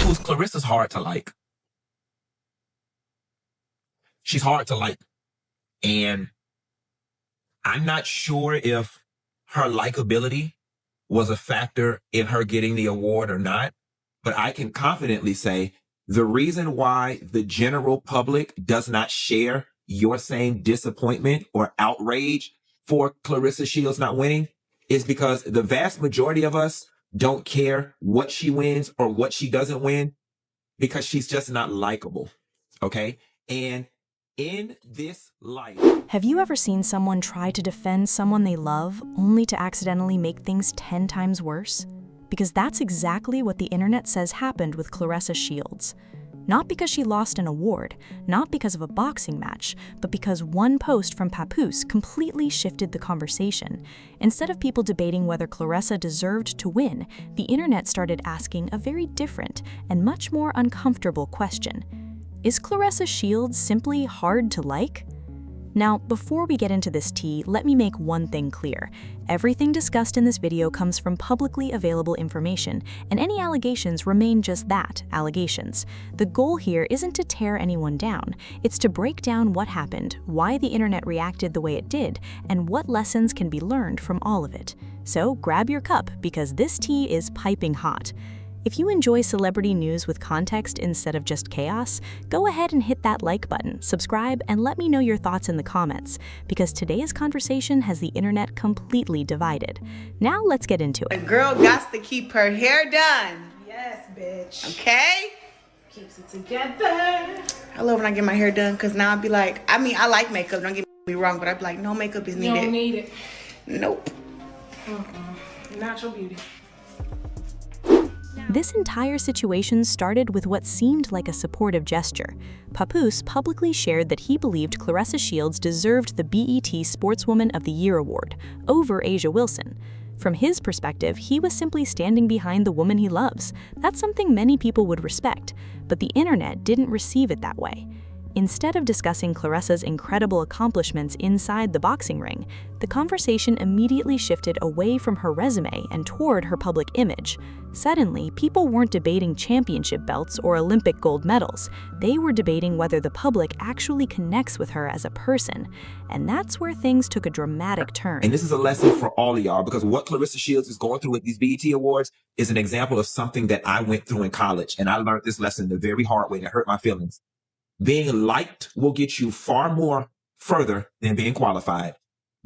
Papoose Clarissa's hard to like. She's hard to like. And I'm not sure if her likability was a factor in her getting the award or not, but I can confidently say the reason why the general public does not share your same disappointment or outrage for Claressa Shields not winning is because the vast majority of us don't care what she wins or what she doesn't win because she's just not likable. Okay. And in this life. Have you ever seen someone try to defend someone they love only to accidentally make things 10 times worse? Because that's exactly what the internet says happened with Claressa Shields. Not because she lost an award, not because of a boxing match, but because one post from Papoose completely shifted the conversation. Instead of people debating whether Claressa deserved to win, the internet started asking a very different and much more uncomfortable question. Is Claressa Shields simply hard to like? Now, before we get into this tea, let me make one thing clear. Everything discussed in this video comes from publicly available information, and any allegations remain just that, allegations. The goal here isn't to tear anyone down, it's to break down what happened, why the internet reacted the way it did, and what lessons can be learned from all of it. So grab your cup, because this tea is piping hot. If you enjoy celebrity news with context instead of just chaos, go ahead and hit that like button, subscribe, and let me know your thoughts in the comments, because today's conversation has the internet completely divided. Now let's get into it. A girl got to keep her hair done. Yes, bitch. Okay? Keeps it together. I love when I get my hair done because now I'd be like, I mean, I like makeup, don't get me wrong, but I'd be like, no makeup is needed. You don't need it. Nope. Natural beauty. This entire situation started with what seemed like a supportive gesture. Papoose publicly shared that he believed Claressa Shields deserved the BET Sportswoman of the Year award over A'ja Wilson. From his perspective, he was simply standing behind the woman he loves. That's something many people would respect, but the internet didn't receive it that way. Instead of discussing Claressa's incredible accomplishments inside the boxing ring, the conversation immediately shifted away from her resume and toward her public image. Suddenly, people weren't debating championship belts or Olympic gold medals. They were debating whether the public actually connects with her as a person. And that's where things took a dramatic turn. And this is a lesson for all of y'all, because what Claressa Shields is going through with these BET Awards is an example of something that I went through in college. And I learned this lesson the very hard way, and it hurt my feelings. Being liked will get you far more further than being qualified.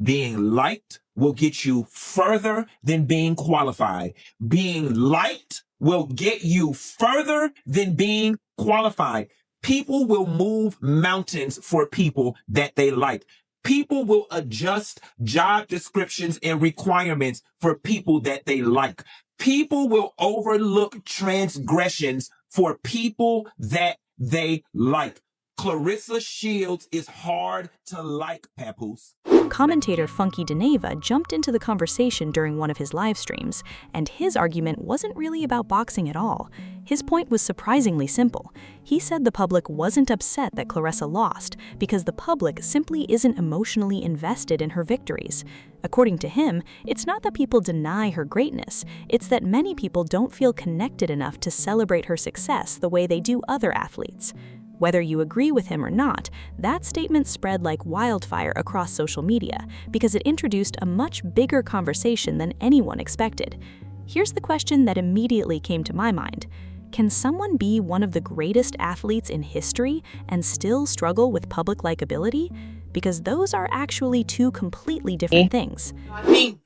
Being liked will get you further than being qualified. Being liked will get you further than being qualified. People will move mountains for people that they like. People will adjust job descriptions and requirements for people that they like. People will overlook transgressions for people that they like. Claressa Shields is hard to like, Papoose. Commentator Funky Dineva jumped into the conversation during one of his live streams, and his argument wasn't really about boxing at all. His point was surprisingly simple. He said the public wasn't upset that Claressa lost because the public simply isn't emotionally invested in her victories. According to him, it's not that people deny her greatness, it's that many people don't feel connected enough to celebrate her success the way they do other athletes. Whether you agree with him or not, that statement spread like wildfire across social media because it introduced a much bigger conversation than anyone expected. Here's the question that immediately came to my mind. Can someone be one of the greatest athletes in history and still struggle with public likability? Because those are actually two completely different things. I think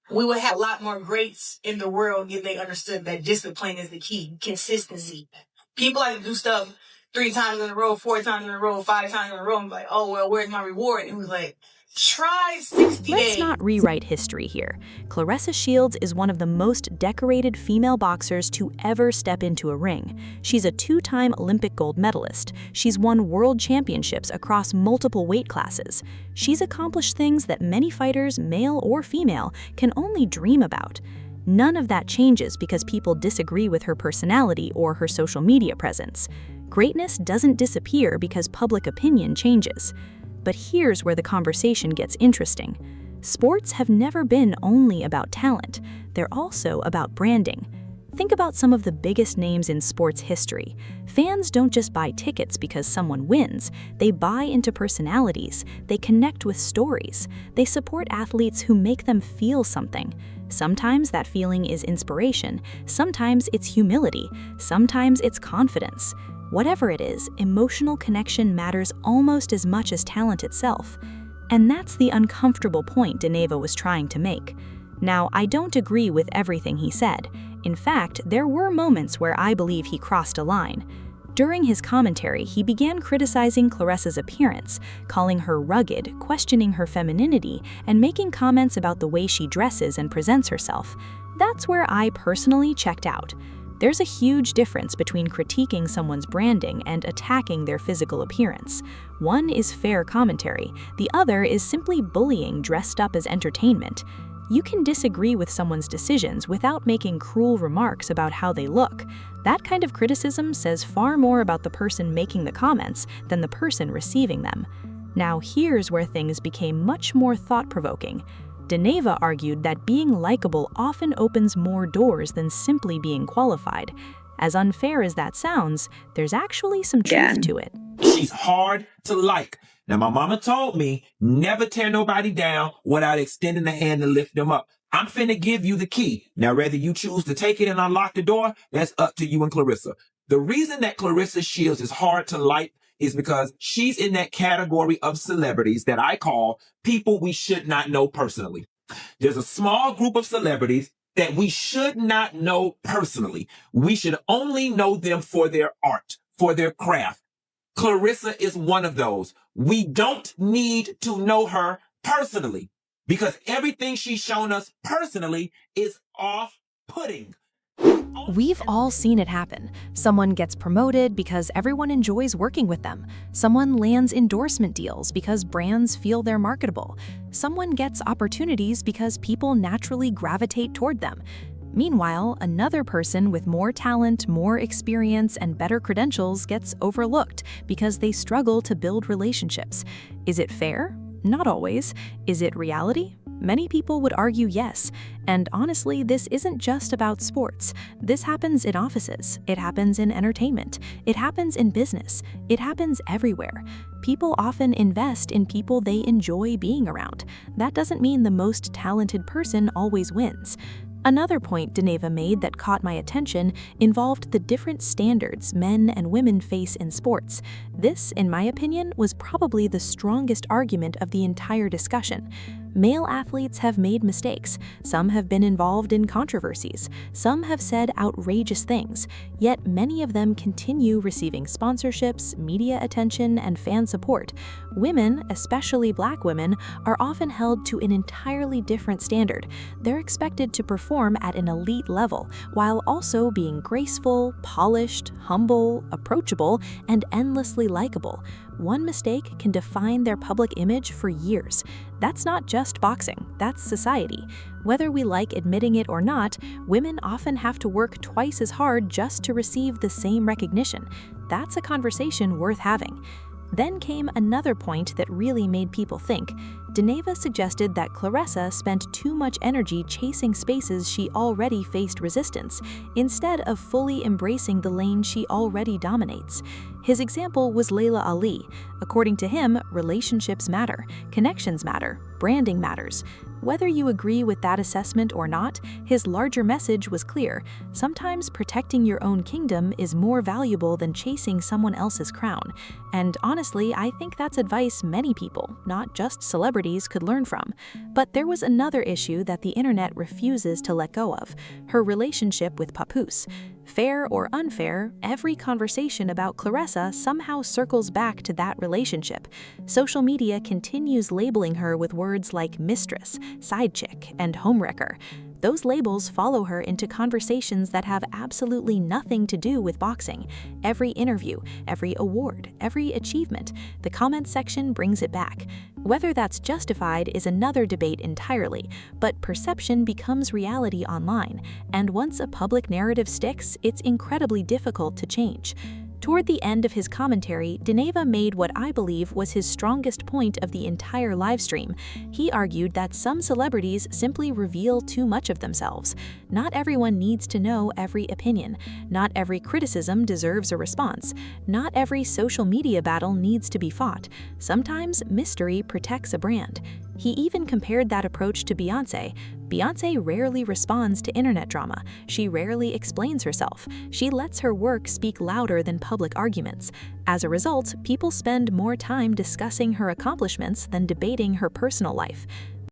we would have a lot more greats in the world if they understood that discipline is the key, consistency. People like to do stuff 3 times in a row, 4 times in a row, 5 times in a row, and be like, oh, well, where's my reward? And it was like, try 60 days. Let's not rewrite history here. Claressa Shields is one of the most decorated female boxers to ever step into a ring. She's a 2-time Olympic gold medalist. She's won world championships across multiple weight classes. She's accomplished things that many fighters, male or female, can only dream about. None of that changes because people disagree with her personality or her social media presence. Greatness doesn't disappear because public opinion changes. But here's where the conversation gets interesting. Sports have never been only about talent. They're also about branding. Think about some of the biggest names in sports history. Fans don't just buy tickets because someone wins. They buy into personalities. They connect with stories. They support athletes who make them feel something. Sometimes that feeling is inspiration. Sometimes it's humility. Sometimes it's confidence. Whatever it is, emotional connection matters almost as much as talent itself. And that's the uncomfortable point Dineva was trying to make. Now, I don't agree with everything he said. In fact, there were moments where I believe he crossed a line. During his commentary, he began criticizing Claressa's appearance, calling her rugged, questioning her femininity, and making comments about the way she dresses and presents herself. That's where I personally checked out. There's a huge difference between critiquing someone's branding and attacking their physical appearance. One is fair commentary, the other is simply bullying dressed up as entertainment. You can disagree with someone's decisions without making cruel remarks about how they look. That kind of criticism says far more about the person making the comments than the person receiving them. Now here's where things became much more thought-provoking. Dineva argued that being likable often opens more doors than simply being qualified. As unfair as that sounds, there's actually some truth to it. She's hard to like. Now, my mama told me never tear nobody down without extending a hand to lift them up. I'm finna give you the key. Now, whether you choose to take it and unlock the door, that's up to you and Claressa. The reason that Claressa Shields is hard to like is because she's in that category of celebrities that I call people we should not know personally. There's a small group of celebrities that we should not know personally. We should only know them for their art, for their craft. Claressa is one of those. We don't need to know her personally because everything she's shown us personally is off-putting. We've all seen it happen. Someone gets promoted because everyone enjoys working with them. Someone lands endorsement deals because brands feel they're marketable. Someone gets opportunities because people naturally gravitate toward them. Meanwhile, another person with more talent, more experience, and better credentials gets overlooked because they struggle to build relationships. Is it fair? Not always. Is it reality? Many people would argue yes. And honestly, this isn't just about sports. This happens in offices. It happens in entertainment. It happens in business. It happens everywhere. People often invest in people they enjoy being around. That doesn't mean the most talented person always wins. Another point Dineva made that caught my attention involved the different standards men and women face in sports. This, in my opinion, was probably the strongest argument of the entire discussion. Male athletes have made mistakes. Some have been involved in controversies. Some have said outrageous things. Yet many of them continue receiving sponsorships, media attention, and fan support. Women, especially Black women, are often held to an entirely different standard. They're expected to perform at an elite level, while also being graceful, polished, humble, approachable, and endlessly likable. One mistake can define their public image for years. That's not just boxing, that's society. Whether we like admitting it or not, women often have to work twice as hard just to receive the same recognition. That's a conversation worth having. Then came another point that really made people think. Dineva suggested that Claressa spent too much energy chasing spaces she already faced resistance, instead of fully embracing the lane she already dominates. His example was Laila Ali. According to him, relationships matter, connections matter, branding matters. Whether you agree with that assessment or not, his larger message was clear. Sometimes protecting your own kingdom is more valuable than chasing someone else's crown. And honestly, I think that's advice many people, not just celebrities, could learn from. But there was another issue that the internet refuses to let go of: her relationship with Papoose. Fair or unfair, every conversation about Claressa somehow circles back to that relationship. Social media continues labeling her with words like mistress, side chick, and homewrecker. Those labels follow her into conversations that have absolutely nothing to do with boxing. Every interview, every award, every achievement, the comment section brings it back. Whether that's justified is another debate entirely, but perception becomes reality online, and once a public narrative sticks, it's incredibly difficult to change. Toward the end of his commentary, Dineva made what I believe was his strongest point of the entire livestream. He argued that some celebrities simply reveal too much of themselves. Not everyone needs to know every opinion. Not every criticism deserves a response. Not every social media battle needs to be fought. Sometimes mystery protects a brand. He even compared that approach to Beyoncé. Beyoncé rarely responds to internet drama. She rarely explains herself. She lets her work speak louder than public arguments. As a result, people spend more time discussing her accomplishments than debating her personal life.